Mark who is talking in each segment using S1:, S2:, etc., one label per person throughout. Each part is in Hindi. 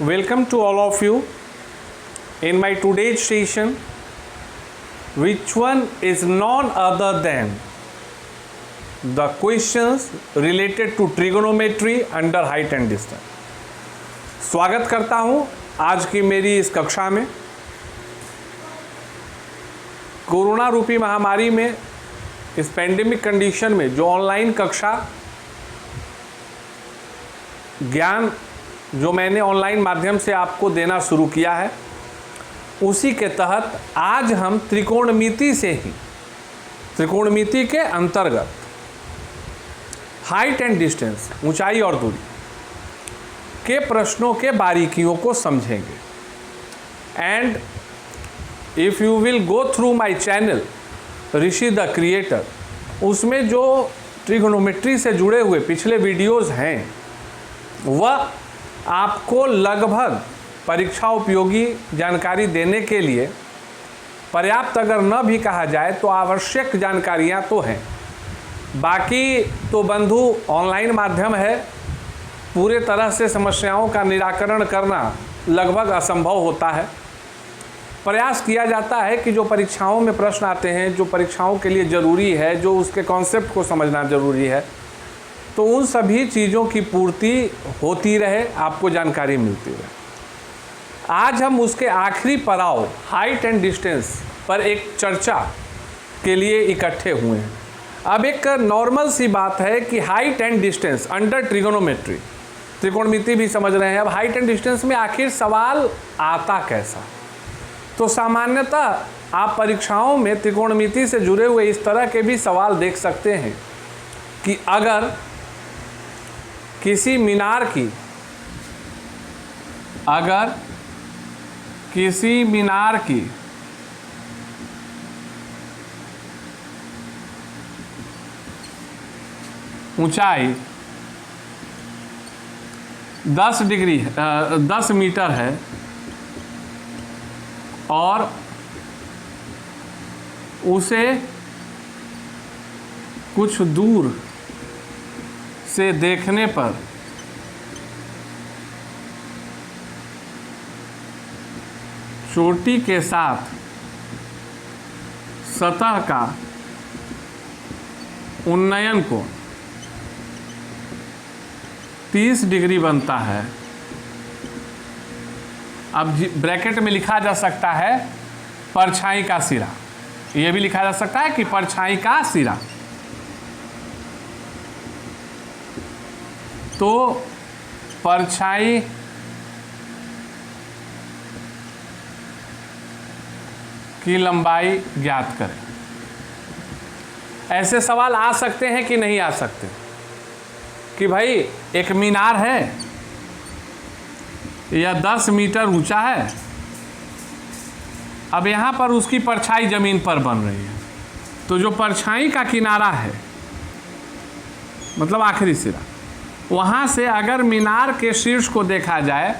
S1: Welcome to all of you in my today's session, which one is none other than the questions related to trigonometry under height and distance. स्वागत करता हूं आज की मेरी इस कक्षा में। कोरोना रूपी महामारी में, इस पेंडेमिक कंडीशन में जो ऑनलाइन कक्षा ज्ञान जो मैंने ऑनलाइन माध्यम से आपको देना शुरू किया है, उसी के तहत आज हम त्रिकोणमिति से ही, त्रिकोणमिति के अंतर्गत हाइट एंड डिस्टेंस, ऊंचाई और दूरी के प्रश्नों के बारीकियों को समझेंगे। And if you will go through my channel Rishi the creator, उसमें जो ट्रिगोनोमेट्री से जुड़े हुए पिछले वीडियोस हैं वह आपको लगभग परीक्षा उपयोगी जानकारी देने के लिए पर्याप्त अगर न भी कहा जाए तो आवश्यक जानकारियां तो हैं। बाकी तो बंधु ऑनलाइन माध्यम है, पूरे तरह से समस्याओं का निराकरण करना लगभग असंभव होता है। प्रयास किया जाता है कि जो परीक्षाओं में प्रश्न आते हैं, जो परीक्षाओं के लिए ज़रूरी है, जो उसके कॉन्सेप्ट को समझना ज़रूरी है, तो उन सभी चीज़ों की पूर्ति होती रहे, आपको जानकारी मिलती रहे। आज हम उसके आखिरी पड़ाव हाइट एंड डिस्टेंस पर एक चर्चा के लिए इकट्ठे हुए हैं। अब एक नॉर्मल सी बात है कि height and distance under trigonometry, त्रिकोणमिति भी समझ रहे हैं, अब हाइट एंड डिस्टेंस में आखिर सवाल आता कैसा? तो सामान्यतः आप परीक्षाओं में त्रिकोणमिति से जुड़े हुए इस तरह के भी सवाल देख सकते हैं कि अगर किसी मीनार की ऊंचाई 10 मीटर है और उसे कुछ दूर से देखने पर चोटी के साथ सतह का उन्नयन कोण 30 डिग्री बनता है। अब ब्रैकेट में लिखा जा सकता है परछाई का सिरा, यह भी लिखा जा सकता है कि परछाई का सिरा। तो परछाई की लंबाई ज्ञात करें। ऐसे सवाल आ सकते हैं कि नहीं आ सकते कि भाई एक मीनार है, यह 10 मीटर ऊंचा है, अब यहाँ पर उसकी परछाई जमीन पर बन रही है, तो जो परछाई का किनारा है मतलब आखिरी सिरा, वहाँ से अगर मीनार के शीर्ष को देखा जाए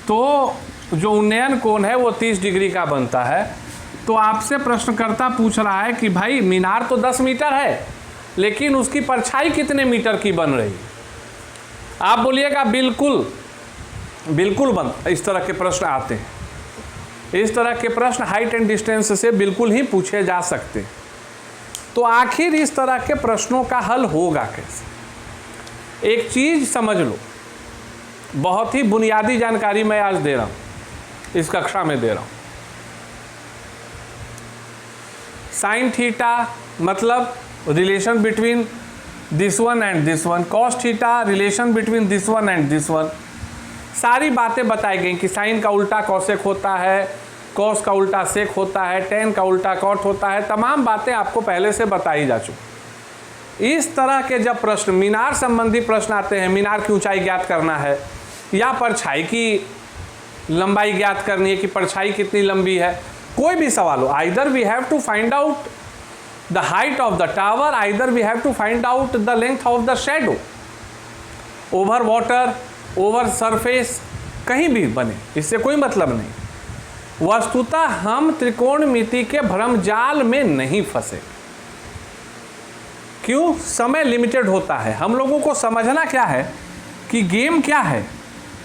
S1: तो जो उन्नयन कोण है वो 30 डिग्री का बनता है। तो आपसे प्रश्नकर्ता पूछ रहा है कि भाई मीनार तो 10 मीटर है, लेकिन उसकी परछाई कितने मीटर की बन रही है? आप बोलिएगा बिल्कुल बन। इस तरह के प्रश्न आते हैं। इस तरह के प्रश्न हाइट एंड डिस्टेंस से बिल्कुल ही पूछे जा सकते हैं। तो आखिर इस तरह के प्रश्नों का हल होगा कैसे? एक चीज़ समझ लो, बहुत ही बुनियादी जानकारी मैं आज दे रहा हूँ, इस कक्षा में दे रहा हूँ। साइन थीटा मतलब relation between this one and this one, cos theta relation between this one and this one, सारी बातें बताई गई कि साइन का उल्टा कॉसेक होता है, कॉस का उल्टा सेक होता है, टेन का उल्टा कॉट होता है, तमाम बातें आपको पहले से बताई जा चुकी। इस तरह के जब प्रश्न, मीनार संबंधी प्रश्न आते हैं, मीनार की ऊंचाई ज्ञात करना है या परछाई की लंबाई ज्ञात करनी है कि परछाई कितनी लंबी है, कोई भी सवाल हो, either we have to find out the height of the tower, either we have to find out the length of the shadow, over water, over surface, कहीं भी बने, इससे कोई मतलब नहीं। वस्तुतः हम त्रिकोणमिति के भ्रमजाल में नहीं फंसे। क्यों? समय लिमिटेड होता है। हम लोगों को समझना क्या है कि गेम क्या है,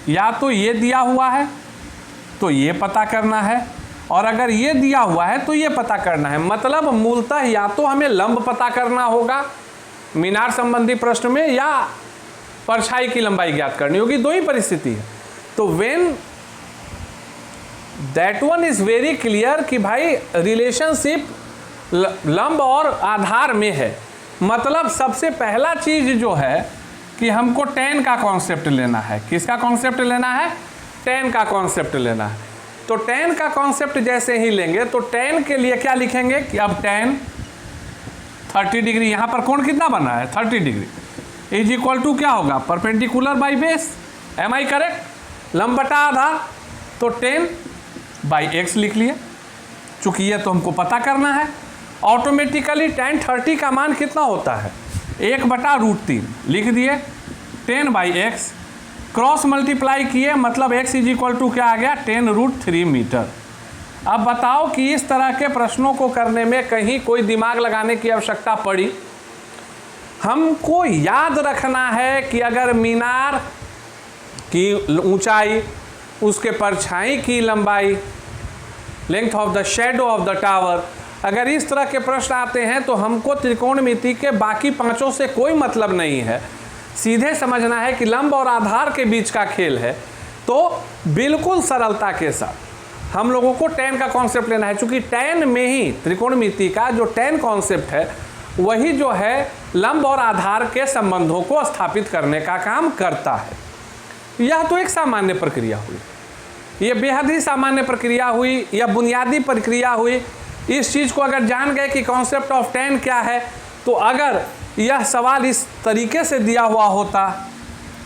S1: या तो ये दिया हुआ है तो ये पता करना है, और अगर ये दिया हुआ है तो ये पता करना है। मतलब मूलतः या तो हमें लंब पता करना होगा मीनार संबंधी प्रश्न में, या परछाई की लंबाई ज्ञात करनी होगी, दो ही परिस्थिति है। तो when that one is very clear कि भाई रिलेशनशिप लंब और आधार में है, मतलब सबसे पहला चीज जो है कि हमको tan का कॉन्सेप्ट लेना है। किसका कॉन्सेप्ट लेना है? tan का कॉन्सेप्ट लेना है। तो tan का कॉन्सेप्ट जैसे ही लेंगे तो tan के लिए क्या लिखेंगे कि अब tan 30 डिग्री, यहाँ पर कोण कितना बना है 30 डिग्री, इज इक्वल टू क्या होगा perpendicular by base. Am I correct? लंब बटा आधार, तो 10 बाई x लिख लिए, चूंकि ये तो हमको पता करना है। ऑटोमेटिकली tan 30 का मान कितना होता है 1/√3 लिख दिए, 10 बाई x क्रॉस मल्टीप्लाई किए, मतलब x इज इक्वल टू क्या आ गया 10√3 मीटर। अब बताओ कि इस तरह के प्रश्नों को करने में कहीं कोई दिमाग लगाने की आवश्यकता पड़ी? हमको याद रखना है कि अगर मीनार की ऊंचाई, उसके परछाई की लंबाई, length of the shadow of the tower, अगर इस तरह के प्रश्न आते हैं तो हमको त्रिकोणमिति के बाकी पांचों से कोई मतलब नहीं है, सीधे समझना है कि लंब और आधार के बीच का खेल है। तो बिल्कुल सरलता के साथ हम लोगों को tan का कॉन्सेप्ट लेना है, क्योंकि tan में ही त्रिकोणमिति का जो tan कॉन्सेप्ट है वही जो है लंब और आधार के संबंधों को स्थापित करने का काम करता है। यह तो एक सामान्य प्रक्रिया हुई, यह बेहद ही सामान्य प्रक्रिया हुई, यह बुनियादी प्रक्रिया हुई। इस चीज़ को अगर जान गए कि कॉन्सेप्ट ऑफ tan क्या है, तो अगर यह सवाल इस तरीके से दिया हुआ होता,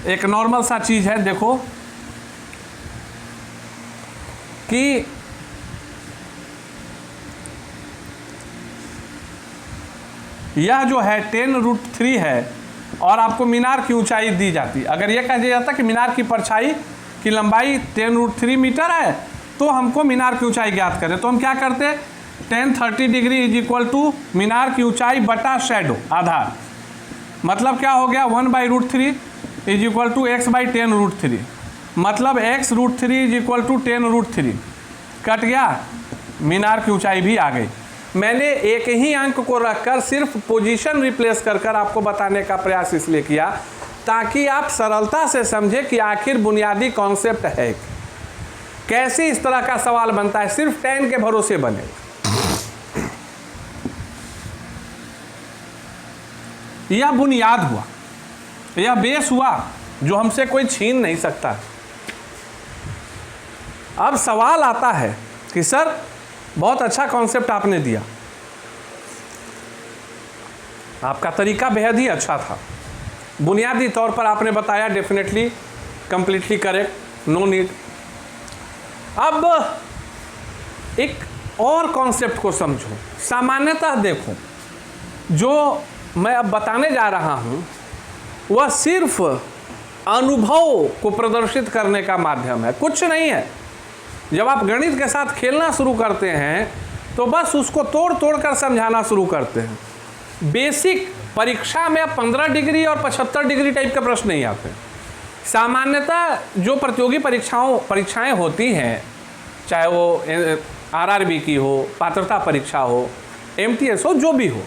S1: एक नॉर्मल सा चीज़ है, देखो कि यह जो है 10√3 है और आपको मीनार की ऊंचाई दी जाती, अगर यह कहा जाता कि मीनार की परछाई की लंबाई 10√3 मीटर है तो हमको मीनार की ऊंचाई ज्ञात करें, तो हम क्या करते, tan 30 degree is equal to मीनार की ऊंचाई बटा शेडो आधार, मतलब क्या हो गया 1/√3 is equal to x by 10√3, मतलब x√3 is equal to 10√3, cut गया, मीनार की ऊंचाई भी आ गई। मैंने एक ही अंक को रखकर सिर्फ पोजीशन रिप्लेस कर आपको बताने का प्रयास इसलिए किया ताकि आप सरलता से समझे कि आखिर बुनियादी कॉन्सेप्ट है कैसे इस तरह का सवाल बनता है, सिर्फ tan के भरोसे बने। यह बुनियाद हुआ, यह बेस हुआ जो हमसे कोई छीन नहीं सकता। अब सवाल आता है कि सर बहुत अच्छा कॉन्सेप्ट आपने दिया, आपका तरीका बेहद ही अच्छा था, बुनियादी तौर पर आपने बताया, definitely completely correct, no need. अब एक और कॉन्सेप्ट को समझो। सामान्यतः देखो, जो मैं अब बताने जा रहा हूँ वह सिर्फ अनुभव को प्रदर्शित करने का माध्यम है, कुछ नहीं है। जब आप गणित के साथ खेलना शुरू करते हैं तो बस उसको तोड़ तोड़ कर समझाना शुरू करते हैं। बेसिक परीक्षा में 15 डिग्री और 75 डिग्री टाइप के प्रश्न नहीं आते। सामान्यतः जो प्रतियोगी परीक्षाएं होती हैं, चाहे वो RRB की हो, पात्रता परीक्षा हो, MTS हो, जो भी हो,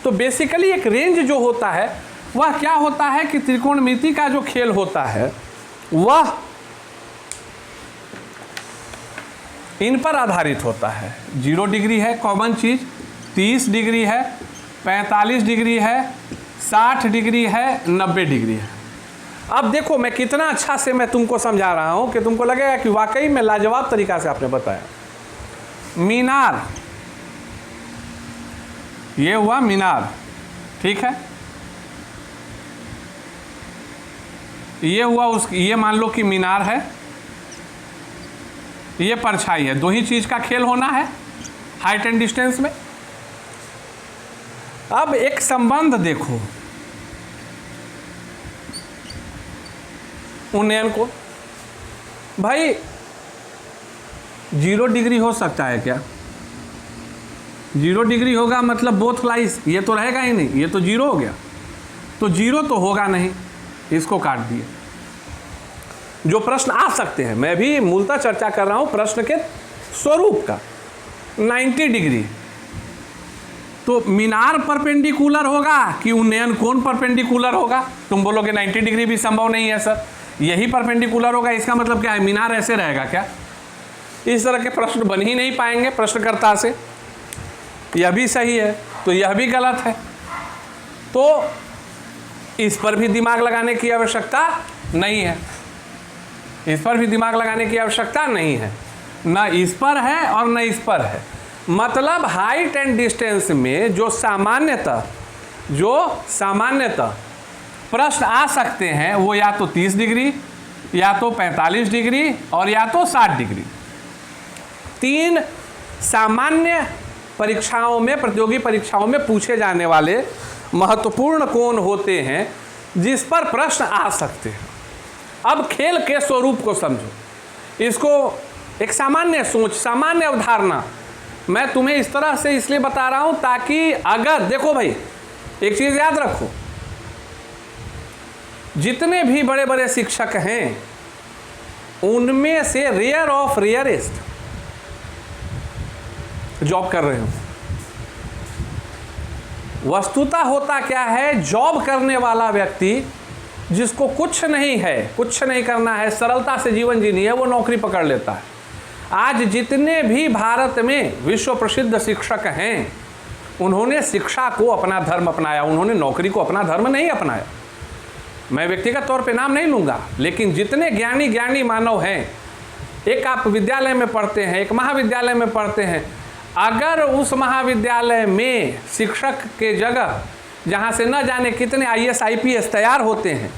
S1: तो बेसिकली एक रेंज जो होता है वह क्या होता है कि त्रिकोणमिति का जो खेल होता है वह इन पर आधारित होता है। 0 डिग्री है कॉमन चीज, 30 डिग्री है, 45 डिग्री है, 60 डिग्री है, 90 डिग्री है। अब देखो मैं कितना अच्छा से मैं तुमको समझा रहा हूं कि तुमको लगेगा कि वाकई में लाजवाब तरीका से आपने बताया। मीनार, ये हुआ मीनार, ठीक है, ये हुआ ये मान लो कि मीनार है, ये परछाई है, दो ही चीज का खेल होना है हाइट एंड डिस्टेंस में। अब एक संबंध देखो, उन्नयन को, भाई 0 डिग्री हो सकता है क्या? 0 डिग्री होगा मतलब बोथ लाइज, ये तो रहेगा ही नहीं, ये तो 0 हो गया, तो 0 तो होगा नहीं, इसको काट दिए। जो प्रश्न आ सकते हैं, मैं भी मूलतः चर्चा कर रहा हूं प्रश्न के स्वरूप का। 90 डिग्री तो मीनार परपेंडिकुलर होगा कि उन्नयन कोण परपेंडिकुलर होगा? तुम बोलोगे 90 डिग्री भी संभव नहीं है सर, यही परपेंडिकुलर होगा, इसका मतलब क्या है, मीनार ऐसे रहेगा क्या? इस तरह के प्रश्न बन ही नहीं पाएंगे प्रश्नकर्ता से। यह भी सही है तो यह भी गलत है, तो इस पर भी दिमाग लगाने की आवश्यकता नहीं है, इस पर भी दिमाग लगाने की आवश्यकता नहीं है, न इस पर है और न इस पर है। मतलब हाइट एंड डिस्टेंस में जो सामान्यतः प्रश्न आ सकते हैं वो या तो 30 डिग्री, या तो 45 डिग्री और या तो 60 डिग्री। 3 सामान्य परीक्षाओं में, प्रतियोगी परीक्षाओं में पूछे जाने वाले महत्वपूर्ण कोण होते हैं जिस पर प्रश्न आ सकते हैं। अब खेल के स्वरूप को समझो, इसको एक सामान्य सोच, सामान्य अवधारणा मैं तुम्हें इस तरह से इसलिए बता रहा हूं ताकि अगर, देखो भाई एक चीज याद रखो, जितने भी बड़े बड़े शिक्षक हैं उनमें से रेयर ऑफ रेयरेस्ट जॉब कर रहे हो। वस्तुतः होता क्या है, जॉब करने वाला व्यक्ति जिसको कुछ नहीं है, कुछ नहीं करना है, सरलता से जीवन जीनी है, वो नौकरी पकड़ लेता है। आज जितने भी भारत में विश्व प्रसिद्ध शिक्षक हैं उन्होंने शिक्षा को अपना धर्म अपनाया, उन्होंने नौकरी को अपना धर्म नहीं अपनाया। मैं व्यक्तिगत तौर पे नाम नहीं लूँगा, लेकिन जितने ज्ञानी मानव हैं, एक आप विद्यालय में पढ़ते हैं, एक महाविद्यालय में पढ़ते हैं, अगर उस महाविद्यालय में शिक्षक के जगह जहाँ से न जाने कितने IAS IPS तैयार होते हैं,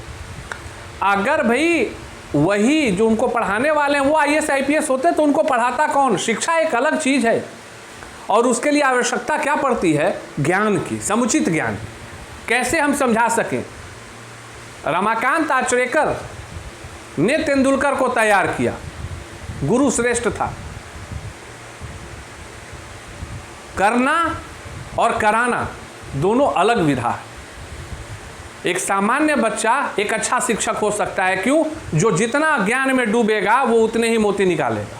S1: अगर भाई वही जो उनको पढ़ाने वाले हैं वो IAS IPS होते तो उनको पढ़ाता कौन? शिक्षा एक अलग चीज़ है और उसके लिए आवश्यकता क्या पड़ती है? ज्ञान की, समुचित ज्ञान। कैसे हम समझा सकें? रमाकांत आचरेकर ने तेंदुलकर को तैयार किया, गुरु श्रेष्ठ था। करना और कराना दोनों अलग विधा है। एक सामान्य बच्चा एक अच्छा शिक्षक हो सकता है, क्यों? जो जितना ज्ञान में डूबेगा वो उतने ही मोती निकालेगा।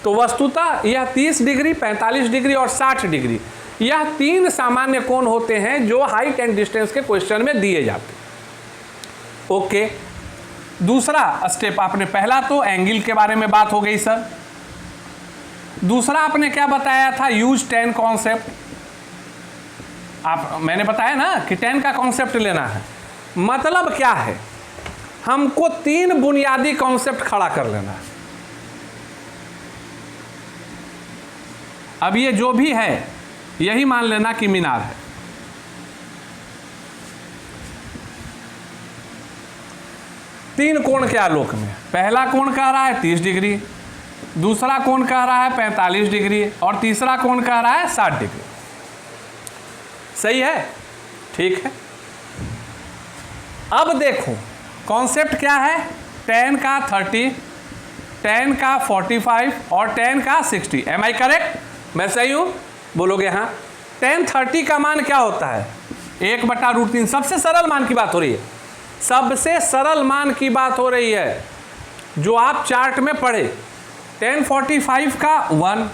S1: तो वस्तुतः यह 30 डिग्री, 45 डिग्री और 60 डिग्री, यह 3 सामान्य कोण होते हैं जो हाइट एंड डिस्टेंस के क्वेश्चन में दिए जाते हैं। ओके, दूसरा स्टेप आपने, पहला तो एंगल के बारे में बात हो गई सर, दूसरा आपने क्या बताया था? Use tan concept. मैंने बताया ना कि tan का कॉन्सेप्ट लेना है। मतलब क्या है, हमको 3 बुनियादी कॉन्सेप्ट खड़ा कर लेना है। अब ये जो भी है यही मान लेना कि मीनार है। तीन कोण के आलोक में, पहला कोण कह रहा है 30 डिग्री, दूसरा कोण कह रहा है 45 डिग्री और तीसरा कोण कह रहा है 60 डिग्री। सही है? ठीक है। अब देखो कॉन्सेप्ट क्या है, tan का 30, tan का 45 और tan का 60। Am I correct? मैं सही हूं? बोलोगे हाँ। tan 30 का मान क्या होता है? 1/√3। सबसे सरल मान की बात हो रही है, सबसे सरल मान की बात हो रही है जो आप चार्ट में पढ़े। tan 45 का 1,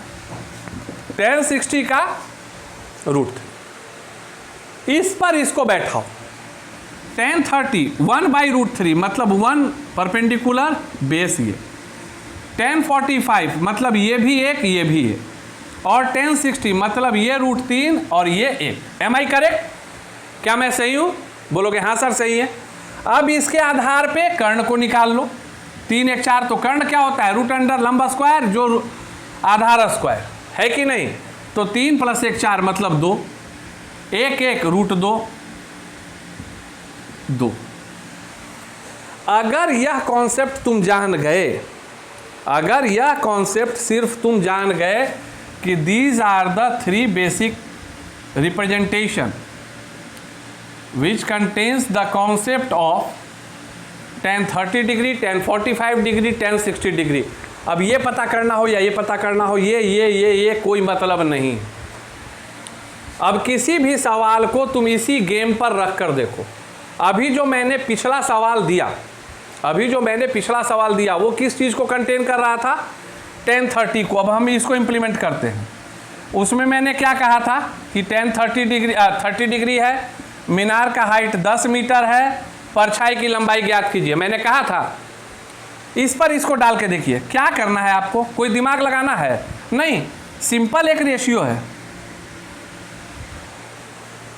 S1: tan 60 का √3। इस पर इसको बैठाओ। tan 30 1/√3 मतलब 1 परपेंडिकुलर बेस, ये tan 45 मतलब ये भी एक, ये भी एक, और tan 60 मतलब ये √3 और ये 1। Am I correct? क्या मैं सही हूं? बोलोगे हाँ सर सही है। अब इसके आधार पे कर्ण को निकाल लो। 3 1 4, तो कर्ण क्या होता है? रूट अंडर लंब स्क्वायर जो आधार स्क्वायर है कि नहीं? तो 3 + 1 4 मतलब 2, 1 1 √2 2। अगर यह कॉन्सेप्ट तुम जान गए, अगर यह कॉन्सेप्ट सिर्फ तुम जान गए कि these are the 3 basic representation which contains the concept of tan 30 degree, tan 45 degree, tan 60 degree. अब ये पता करना हो या ये पता करना हो, ये कोई मतलब नहीं। अब किसी भी सवाल को तुम इसी गेम पर रख कर देखो। अभी जो मैंने पिछला सवाल दिया अभी जो मैंने पिछला सवाल दिया वो किस चीज़ को कंटेन कर रहा था, tan 30 को। अब हम इसको इम्प्लीमेंट करते हैं। उसमें मैंने क्या कहा था कि tan 30 डिग्री है, मीनार का हाइट 10 मीटर है, परछाई की लंबाई ज्ञात कीजिए। मैंने कहा था इस पर इसको डाल के देखिए। क्या करना है आपको, कोई दिमाग लगाना है नहीं, सिंपल एक रेशियो है।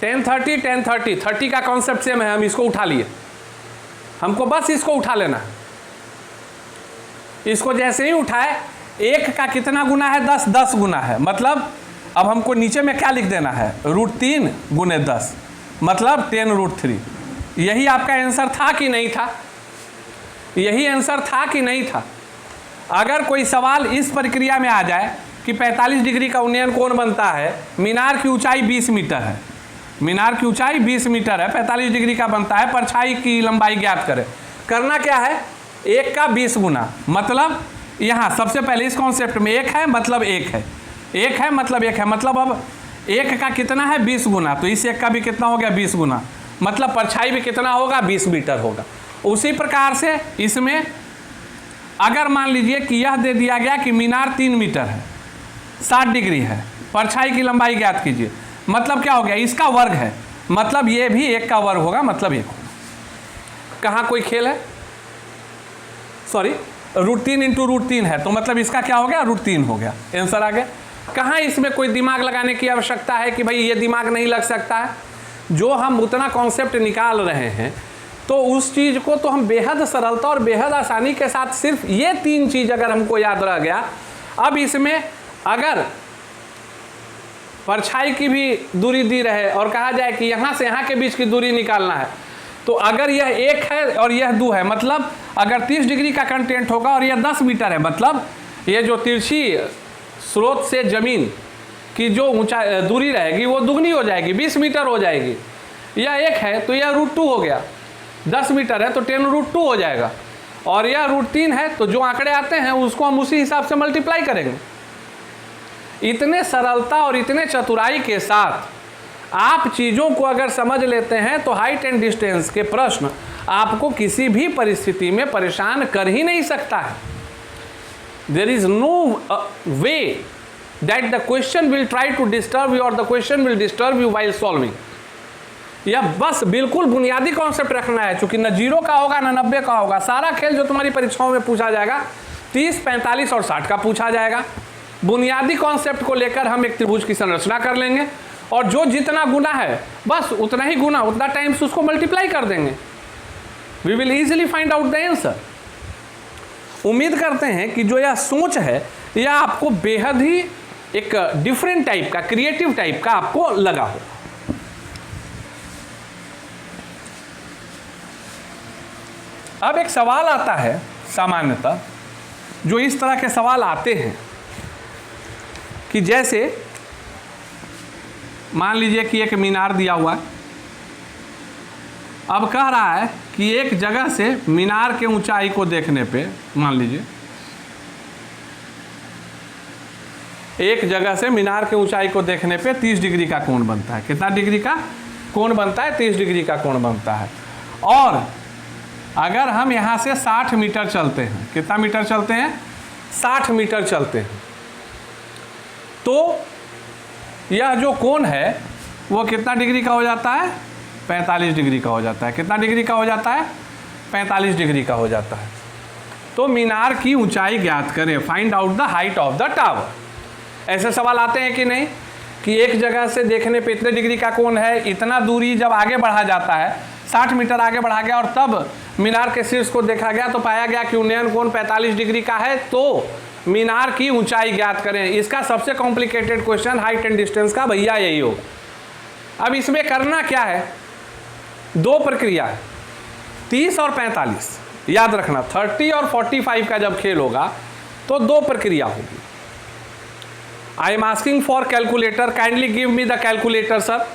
S1: tan 30 30 का कॉन्सेप्ट सेम है, हम इसको उठा लिए, हमको बस इसको उठा लेना है। इसको जैसे ही उठाए, 1 का कितना गुना है, 10 10 गुना है, मतलब अब हमको नीचे में क्या लिख देना है, √3 गुने 10, मतलब 10√3। यही आपका आंसर था कि नहीं था, यही आंसर था कि नहीं था। अगर कोई सवाल इस प्रक्रिया में आ जाए कि 45 डिग्री का उन्नयन कोण बनता है, मीनार की ऊंचाई 20 मीटर है, मीनार की ऊंचाई 20 मीटर है, 45 डिग्री का बनता है, परछाई की लंबाई ज्ञात करें। करना क्या है, 1 का 20 गुना, मतलब यहाँ सबसे पहले इस कॉन्सेप्ट में 1 है मतलब 1 है, 1 है मतलब 1 है, मतलब अब 1 का कितना है 20 गुना, तो इस 1 का भी कितना हो गया 20 गुना, मतलब परछाई भी कितना होगा 20 मीटर होगा। उसी प्रकार से इसमें अगर मान लीजिए कि यह दे दिया गया कि मीनार 3 मीटर है, 60 डिग्री है, परछाई की लंबाई ज्ञात कीजिए, मतलब क्या हो गया, इसका वर्ग है, मतलब ये भी 1 का वर्ग होगा, मतलब 1 होगा। कहाँ कोई खेल है, सॉरी √3 × √3 है, तो मतलब इसका क्या हो गया, √3 हो गया, आंसर आ गया। कहाँ इसमें कोई दिमाग लगाने की आवश्यकता है कि भाई ये दिमाग नहीं लग सकता है। जो हम उतना कॉन्सेप्ट निकाल रहे हैं, तो उस चीज़ को तो हम बेहद सरलता और बेहद आसानी के साथ, सिर्फ ये 3 चीज़ अगर हमको याद रह गया। अब इसमें अगर परछाई की भी दूरी दी रहे और कहा जाए कि यहाँ से यहाँ के बीच की दूरी निकालना है, तो अगर यह 1 है और यह 2 है, मतलब अगर 30 डिग्री का कंटेंट होगा और यह 10 मीटर है, मतलब ये जो तिरछी स्रोत से ज़मीन की जो ऊंचाई दूरी रहेगी वो दुगनी हो जाएगी, 20 मीटर हो जाएगी। यह 1 है तो यह √2 हो गया, 10 मीटर है तो 10√2 हो जाएगा, और यह √3 है तो जो आंकड़े आते हैं उसको हम उसी हिसाब से मल्टीप्लाई करेंगे। इतने सरलता और इतने चतुराई के साथ आप चीज़ों को अगर समझ लेते हैं तो हाइट एंड डिस्टेंस के प्रश्न आपको किसी भी परिस्थिति में परेशान कर ही नहीं सकता है। There is no way that the question will try to disturb you और the question will disturb you while solving. यह बस बिल्कुल बुनियादी कॉन्सेप्ट रखना है, चूंकि न 0 का होगा न 90 का होगा। सारा खेल जो तुम्हारी परीक्षाओं में पूछा जाएगा 30, 45 और 60 का पूछा जाएगा। बुनियादी कॉन्सेप्ट को लेकर हम एक त्रिभुज की संरचना कर लेंगे और जो जितना गुना है बस उतना ही गुना, उतना टाइम्स उसको मल्टीप्लाई कर देंगे। We will easily find out the answer. उम्मीद करते हैं कि जो यह सोच है यह आपको बेहद ही एक डिफरेंट टाइप का, क्रिएटिव टाइप का आपको लगा हो। अब एक सवाल आता है सामान्यतः, जो इस तरह के सवाल आते हैं कि जैसे मान लीजिए कि एक मीनार दिया हुआ है, अब कह रहा है कि एक जगह से मीनार के ऊंचाई को देखने पे, मान लीजिए एक जगह से मीनार के ऊंचाई को देखने पे 30 डिग्री का कोण बनता है। कितना डिग्री का कोण बनता है? 30 डिग्री का कोण बनता है। और अगर हम यहाँ से 60 मीटर चलते हैं, कितना मीटर चलते हैं? 60 मीटर चलते हैं, तो यह जो कोण है वो कितना डिग्री का हो जाता है? 45 डिग्री का हो जाता है। कितना डिग्री का हो जाता है? 45 डिग्री का हो जाता है। तो मीनार की ऊंचाई ज्ञात करें, find out the height of the tower. ऐसे सवाल आते हैं कि नहीं कि एक जगह से देखने पे इतने डिग्री का कोण है, इतना दूरी जब आगे बढ़ा जाता है, 60 मीटर आगे बढ़ा गया और तब मीनार के शीर्ष को देखा गया तो पाया गया कि उन्नयन कोण 45 डिग्री का है, तो मीनार की ऊंचाई ज्ञात करें। इसका सबसे complicated question height and distance का भैया यही होगा। अब इसमें करना क्या है? 2 प्रक्रिया है, 30 और 45। याद रखना 30 और 45 का जब खेल होगा तो 2 प्रक्रिया होगी। I am asking for calculator, kindly give me the calculator sir,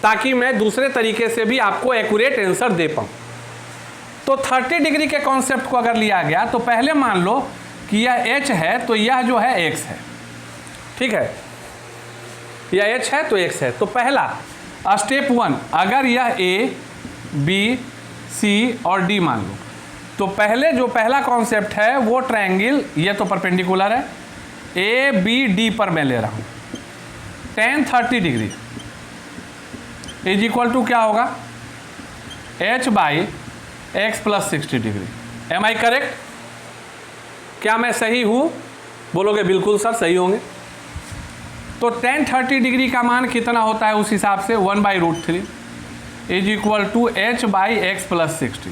S1: ताकि मैं दूसरे तरीके से भी आपको एक्यूरेट आंसर दे पाऊँ। तो 30 डिग्री के कॉन्सेप्ट को अगर लिया गया तो पहले मान लो कि यह h है तो यह जो है x है, ठीक है, यह h है तो x है। तो पहला स्टेप 1, अगर यह a b सी और डी मान लो। तो पहले जो पहला कॉन्सेप्ट है वो ट्रायंगल, ये तो परपेंडिकुलर है, ए बी डी पर मैं ले रहा हूँ। tan 30 degree is equal to क्या होगा, h by x plus 60 degree. Am I correct? क्या मैं सही हूँ? बोलोगे बिल्कुल सर सही होंगे। तो tan 30 डिग्री का मान कितना होता है उस हिसाब से 1/√3 is equal to h by x plus 60।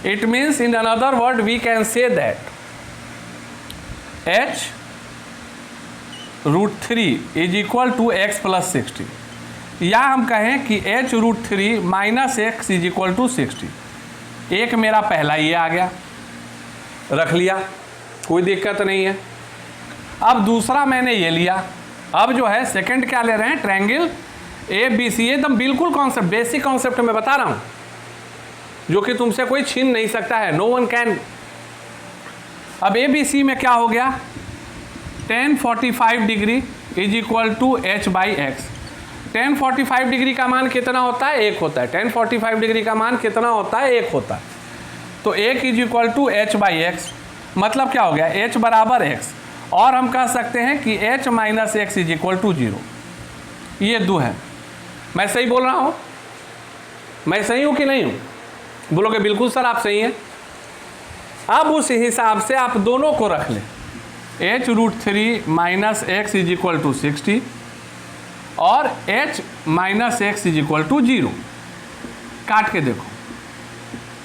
S1: It means in another word we can say that h√3 is equal to x plus 60, या हम कहें कि h√3 minus x is equal to 60। एक मेरा पहला ये आ गया, रख लिया, कोई दिक्कत नहीं है। अब दूसरा मैंने ये लिया। अब जो है सेकंड क्या ले रहे हैं, ट्रायंगल ए बी सी। एकदम बिल्कुल कॉन्सेप्ट, बेसिक कॉन्सेप्ट मैं बता रहा हूँ, जो कि तुमसे कोई छीन नहीं सकता है, नो वन कैन। अब ए बी सी में क्या हो गया, tan 45 degree is equal to h by x. tan 45 degree का मान कितना होता है, 1 होता है। tan 45 डिग्री का मान कितना होता है, 1 होता है। तो 1 is equal to h by x, मतलब क्या हो गया, h बराबर x। और हम कह सकते हैं कि h minus x is equal to 0। ये 2 है। मैं सही बोल रहा हूँ? मैं सही हूँ कि नहीं हूँ? बोलोगे बिल्कुल सर आप सही हैं। अब उस हिसाब से आप दोनों को रख लें, h√3 minus x is equal to 60 और h minus x is equal to 0। काट के देखो,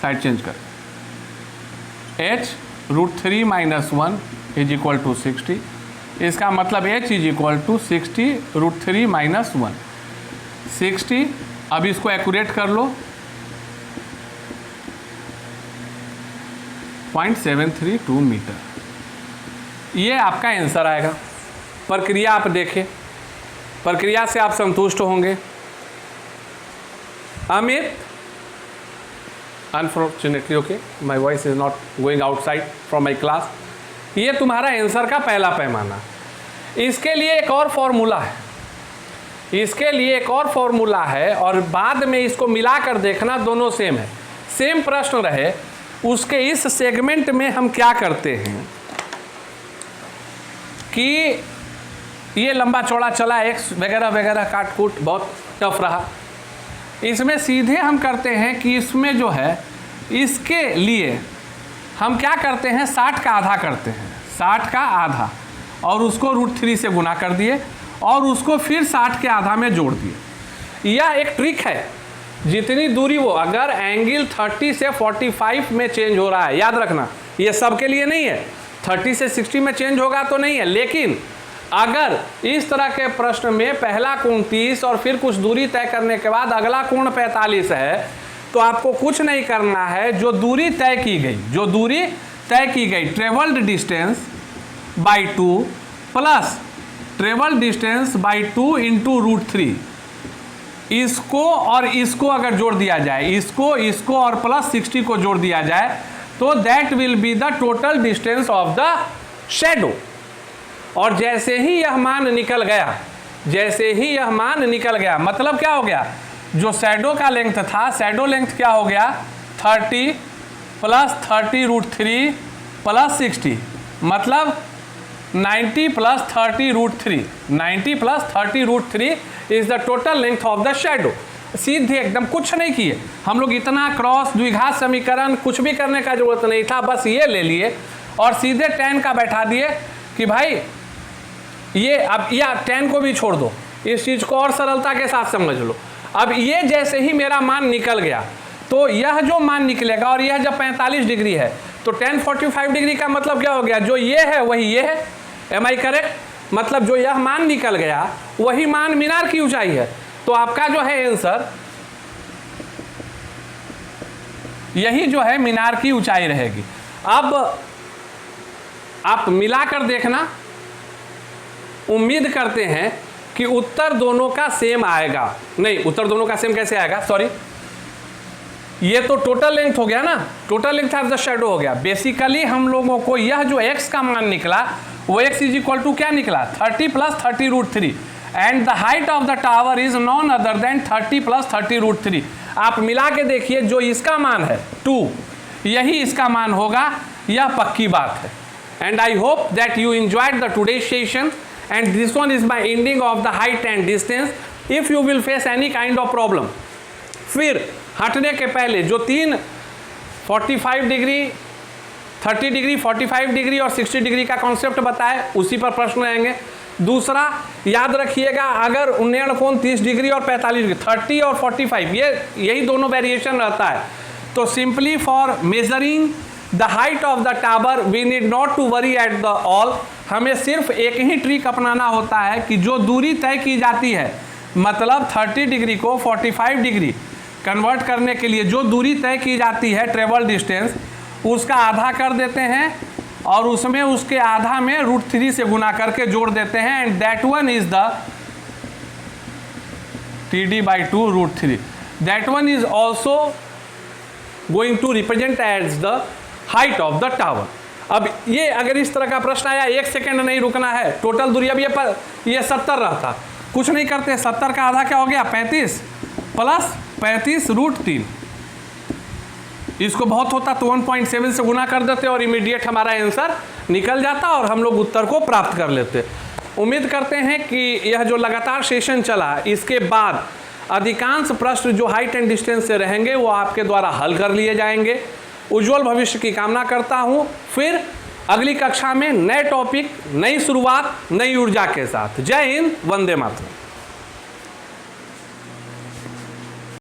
S1: साइड चेंज कर, h√3 minus 1 is equal to 60। इसका मतलब h is equal to 60√3 minus 1, 60। अब इसको एक्यूरेट कर लो, 0.732 मीटर। ये आपका आंसर आएगा। प्रक्रिया आप देखें, प्रक्रिया से आप संतुष्ट होंगे। Amit, unfortunately okay, my voice is not going outside from my class. ये तुम्हारा आंसर का पहला पैमाना। इसके लिए एक और फॉर्मूला है, इसके लिए एक और फॉर्मूला है, और बाद में इसको मिलाकर देखना, दोनों सेम है। सेम प्रश्न रहे, उसके इस सेगमेंट में हम क्या करते हैं कि ये लंबा चौड़ा चला, एक्स वगैरह वगैरह काट कूट बहुत टफ रहा। इसमें सीधे हम करते हैं कि इसमें जो है, इसके लिए हम क्या करते हैं, 60 का आधा करते हैं, 60 का आधा, और उसको √3 से गुना कर दिए, और उसको फिर 60 के आधा में जोड़ दिए। यह एक ट्रिक है, जितनी दूरी वो, अगर एंगल 30 से 45 में चेंज हो रहा है, याद रखना ये सबके लिए नहीं है, 30 से 60 में चेंज होगा तो नहीं है, लेकिन अगर इस तरह के प्रश्न में पहला कोण 30 और फिर कुछ दूरी तय करने के बाद अगला कोण 45 है, तो आपको कुछ नहीं करना है। जो दूरी तय की गई, जो दूरी तय की गई, travelled distance by 2 plus travel distance by 2 into √3, इसको और इसको अगर जोड़ दिया जाए, इसको और प्लस 60 को जोड़ दिया जाए, तो that will be the total distance of the shadow. और जैसे ही यह मान निकल गया, जैसे ही यह मान निकल गया, मतलब क्या हो गया, जो शैडो का लेंथ था, शैडो लेंथ क्या हो गया, 30 प्लस 30√3 प्लस 60, मतलब 90 plus 30√3, 90 plus 30√3 is the total length of the shadow. सीधे एकदम कुछ नहीं किए हम लोग, इतना क्रॉस द्विघात समीकरण कुछ भी करने का जरूरत नहीं था, बस ये ले लिए और सीधे tan का बैठा दिए कि भाई ये, अब या tan को भी छोड़ दो, इस चीज़ को और सरलता के साथ समझ लो। अब ये जैसे ही मेरा मान निकल गया, तो यह जो मान निकलेगा, और यह जब 45 डिग्री है, तो tan 45 डिग्री का मतलब क्या हो गया, जो ये है वही ये है। Am I correct? मतलब जो यह मान निकल गया वही मान मीनार की ऊंचाई है। तो आपका जो है आंसर, यही जो है मीनार की ऊंचाई रहेगी। अब आप मिलाकर देखना, उम्मीद करते हैं कि उत्तर दोनों का सेम आएगा। नहीं, उत्तर दोनों का सेम कैसे आएगा, सॉरी, ये तो टोटल लेंथ हो गया ना, total length of the shadow हो गया। बेसिकली हम लोगों को यह जो x का मान निकला, वो x इज इक्वल टू क्या निकला, 30 plus 30√3, and the height of the tower is none other than 30 plus 30√3। आप मिला के देखिए, जो इसका मान है 2 यही इसका मान होगा, यह पक्की बात है। And I hope that you enjoyed the today session and this one is my ending of the height and distance. If you will face any kind of problem, फिर हटने के पहले जो 3 45 डिग्री, 30 डिग्री, 45 डिग्री और 60 डिग्री का कॉन्सेप्ट बताए, उसी पर प्रश्न रहेंगे। दूसरा याद रखिएगा, अगर उन्नयन कोण 30 डिग्री और 45 डिग्री, 30 और 45 यही दोनों वेरिएशन रहता है, तो simply for measuring the height of the tower we need not to worry at the all. हमें सिर्फ एक ही ट्रिक अपनाना होता है कि जो दूरी तय की जाती है, मतलब 30 डिग्री को 45 डिग्री कन्वर्ट करने के लिए जो दूरी तय की जाती है, ट्रेवल डिस्टेंस, उसका आधा कर देते हैं और उसमें उसके आधा में √3 से गुना करके जोड़ देते हैं, and that one is the TD/2 √3। That one is also going to represent as the height of the tower. अब ये अगर इस तरह का प्रश्न आया, 1 सेकेंड नहीं रुकना है, टोटल दूरी अब ये 70 रहता, कुछ नहीं करते, 70 का आधा क्या हो गया 35 प्लस 35 √3। इसको बहुत होता तो 1.7 से गुना कर देते और इमीडिएट हमारा आंसर निकल जाता और हम लोग उत्तर को प्राप्त कर लेते। उम्मीद करते हैं कि यह जो लगातार सेशन चला, इसके बाद अधिकांश प्रश्न जो हाइट एंड डिस्टेंस से रहेंगे वो आपके द्वारा हल कर लिए जाएंगे। उज्जवल भविष्य की कामना करता हूँ। फिर अगली कक्षा में नए टॉपिक, नई शुरुआत, नई ऊर्जा के साथ। जय हिंद, वंदे मातरम।